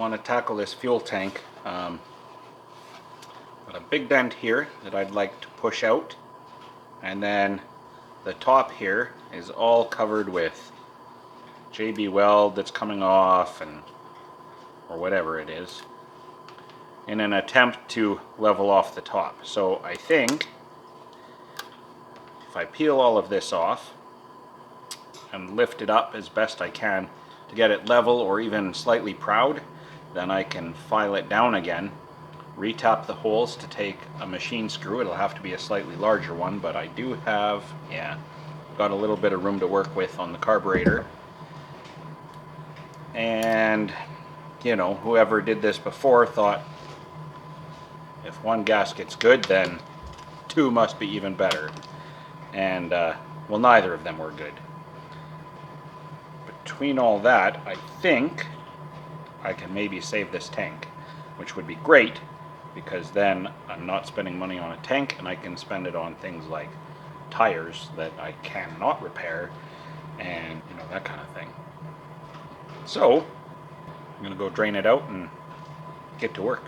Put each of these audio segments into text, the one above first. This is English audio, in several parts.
want to tackle this fuel tank. Got a big dent here that I'd like to push out, and then the top here is all covered with JB weld that's coming off, and or whatever it is, in an attempt to level off the top. So I think if I peel all of this off and lift it up as best I can to get it level or even slightly proud, then I can file it down again, retap the holes to take a machine screw. It'll have to be a slightly larger one, but I do have, got a little bit of room to work with on the carburetor. And, you know, whoever did this before thought if one gasket's good, then two must be even better. And, well, neither of them were good. Between all that, I think I can maybe save this tank, which would be great, because then I'm not spending money on a tank and I can spend it on things like tires that I cannot repair and, you know, that kind of thing. So I'm gonna go drain it out and get to work.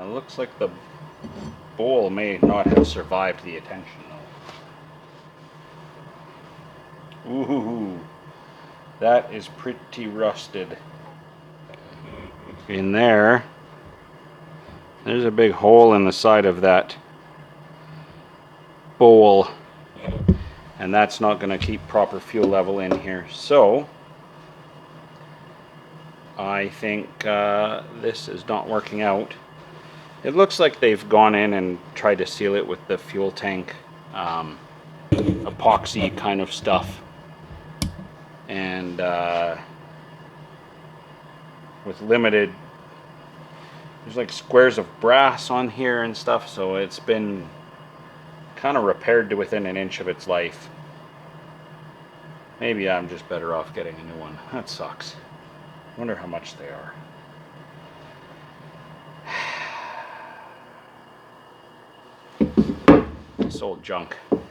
Looks like the bowl may not have survived the attention though. Ooh, that is pretty rusted. In there, there's a big hole in the side of that bowl, and that's not going to keep proper fuel level in here. So I think this is not working out. It looks like they've gone in and tried to seal it with the fuel tank epoxy kind of stuff, and with limited, there's like squares of brass on here and stuff, so it's been kind of repaired to within an inch of its life. Maybe I'm just better off getting a new one. That sucks. Wonder how much they are. This old junk. Could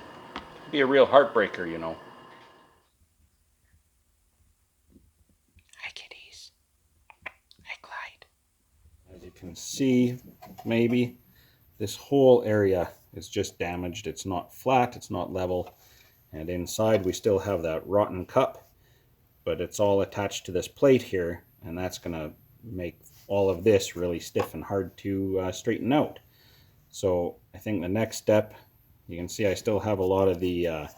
be a real heartbreaker, you know. Hi, kitties. Hi, Clyde. As you can see, maybe this whole area is just damaged. It's not flat, it's not level. And inside we still have that rotten cup, but it's all attached to this plate here, and that's going to make all of this really stiff and hard to straighten out. So I think the next step, you can see I still have a lot of the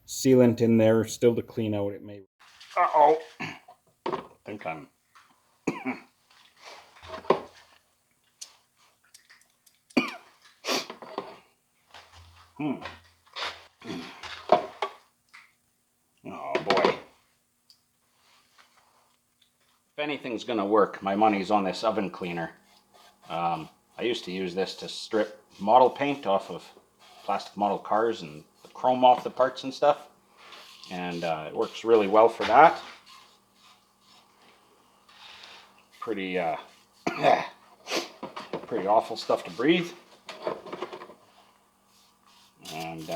sealant in there still to clean out. It may... Uh-oh. I think I'm... Oh boy. If anything's going to work, my money's on this oven cleaner. I used to use this to strip model paint off of plastic model cars and the chrome off the parts and stuff, and it works really well for that. Pretty pretty awful stuff to breathe, and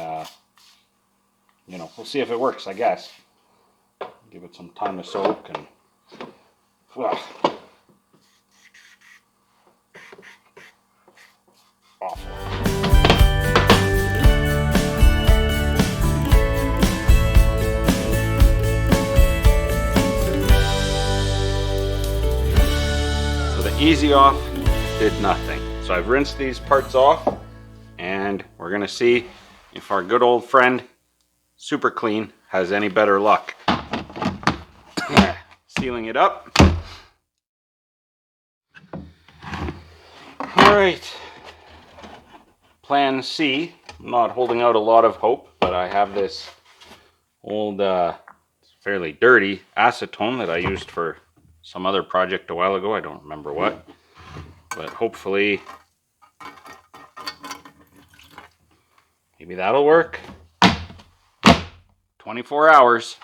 you know, we'll see if it works, I guess. Give it some time to soak, and well, awful. Easy off did nothing. So I've rinsed these parts off, and we're gonna see if our good old friend Super Clean has any better luck. Sealing it up. Alright, plan C. I'm not holding out a lot of hope, but I have this old fairly dirty acetone that I used for some other project a while ago. I don't remember what, but hopefully maybe that'll work. 24 hours.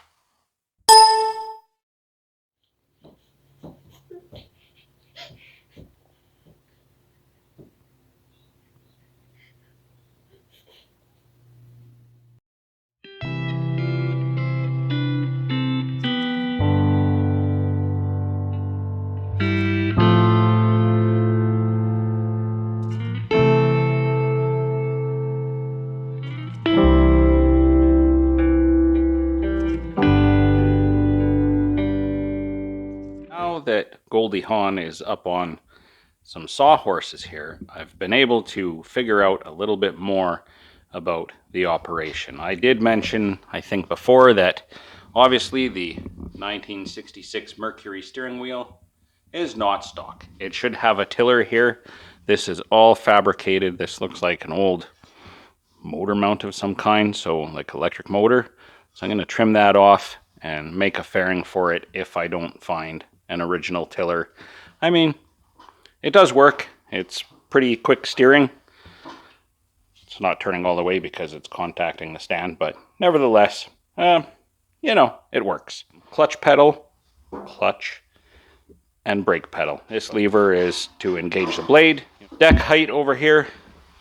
Now that Goldie Hahn is up on some sawhorses here, I've been able to figure out a little bit more about the operation. I did mention, I think before, that obviously the 1966 Mercury steering wheel is not stock. It should have a tiller here. This is all fabricated. This looks like an old motor mount of some kind, so like electric motor. So I'm going to trim that off and make a fairing for it if I don't find an original tiller. I mean, it does work. It's pretty quick steering. It's not turning all the way because it's contacting the stand, but nevertheless, you know, it works. Clutch pedal, clutch, and brake pedal. This lever is to engage the blade. Deck height over here,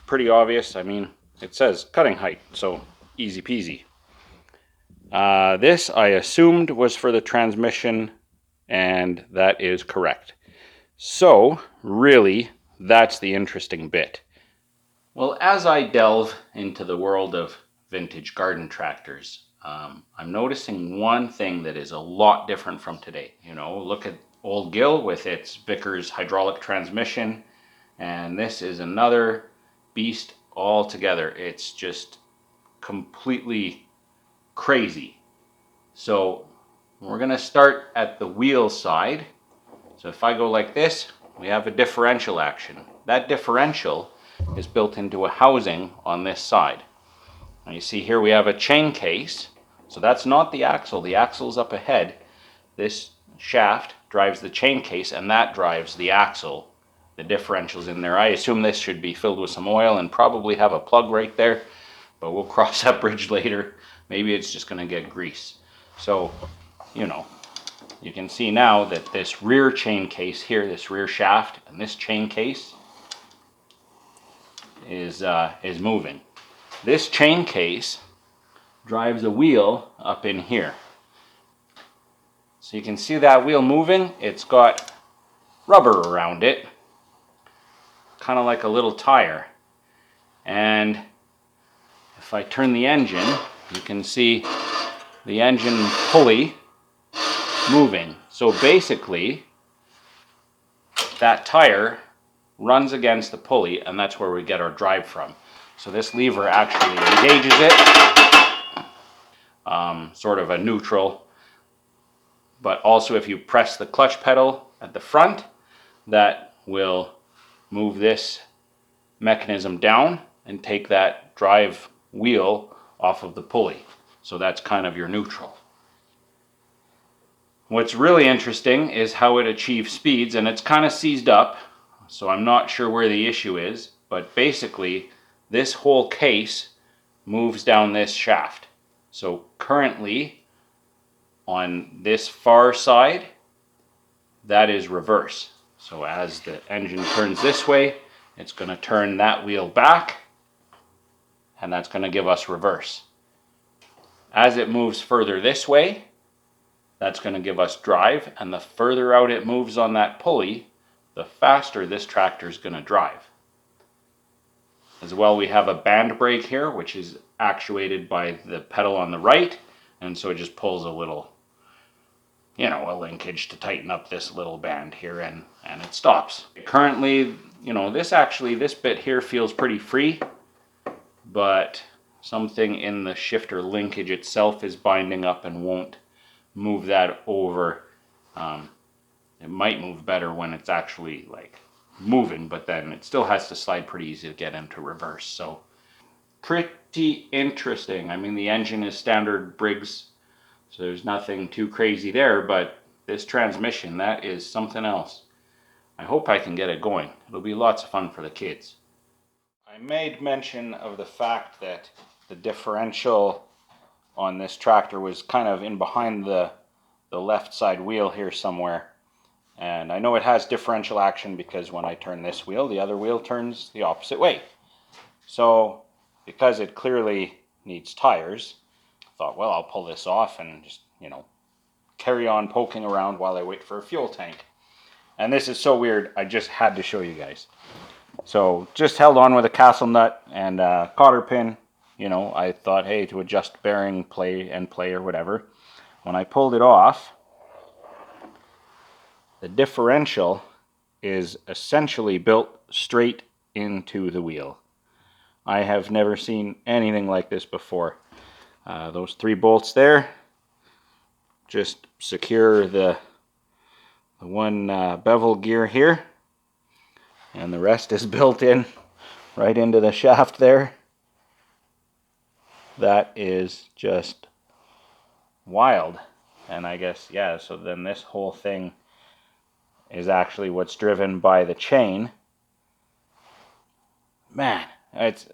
pretty obvious. I mean, it says cutting height, so easy peasy. This I assumed was for the transmission, and that is correct. So, really, that's the interesting bit. Well, as I delve into the world of vintage garden tractors, I'm noticing one thing that is a lot different from today. You know, look at Old Gill with its Vickers hydraulic transmission, and this is another beast altogether. It's just completely crazy. So we're going to start at the wheel side. So if I go like this, we have a differential action. That differential is built into a housing on this side. Now you see here we have a chain case. So that's not the axle. The axle's up ahead. This shaft drives the chain case, and that drives the axle. The differential's in there. I assume this should be filled with some oil and probably have a plug right there, but we'll cross that bridge later. Maybe it's just going to get grease. So, you know, you can see now that this rear chain case here, this rear shaft, and this chain case is moving. This chain case drives a wheel up in here. So you can see that wheel moving. It's got rubber around it, kind of like a little tire. And if I turn the engine, you can see the engine pulley moving. So basically, that tire runs against the pulley, and that's where we get our drive from. So this lever actually engages it, sort of a neutral. But also if you press the clutch pedal at the front, that will move this mechanism down and take that drive wheel off of the pulley. So that's kind of your neutral. What's really interesting is how it achieves speeds, and it's kind of seized up, so I'm not sure where the issue is, but basically this whole case moves down this shaft. So currently on this far side, that is reverse. So as the engine turns this way, it's going to turn that wheel back, and that's going to give us reverse. As it moves further this way, that's going to give us drive, and the further out it moves on that pulley, the faster this tractor is going to drive. As well, we have a band brake here, which is actuated by the pedal on the right, and so it just pulls a little, you know, a linkage to tighten up this little band here, and it stops. Currently, you know, this bit here feels pretty free, but something in the shifter linkage itself is binding up and won't move that over. It might move better when it's actually like moving, but then it still has to slide pretty easy to get into reverse. So pretty interesting. I mean, the engine is standard Briggs So there's nothing too crazy there, but this transmission, that is something else. I hope I can get it going. It'll be lots of fun for the kids. I made mention of the fact that the differential on this tractor was kind of in behind the left side wheel here somewhere. And I know it has differential action because when I turn this wheel, the other wheel turns the opposite way. So because it clearly needs tires, I thought, well, I'll pull this off and just, carry on poking around while I wait for a fuel tank. And this is so weird, I just had to show you guys. So just held on with a castle nut and a cotter pin. I thought, hey, to adjust bearing play or whatever. When I pulled it off, the differential is essentially built straight into the wheel. I have never seen anything like this before. Those 3 bolts there just secure the one bevel gear here, and the rest is built in right into the shaft there. That is just wild. And I guess, yeah, so then this whole thing is actually what's driven by the chain. Man, it's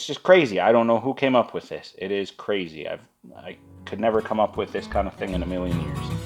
just crazy. I don't know who came up with this. It is crazy. I could never come up with this kind of thing in a million years.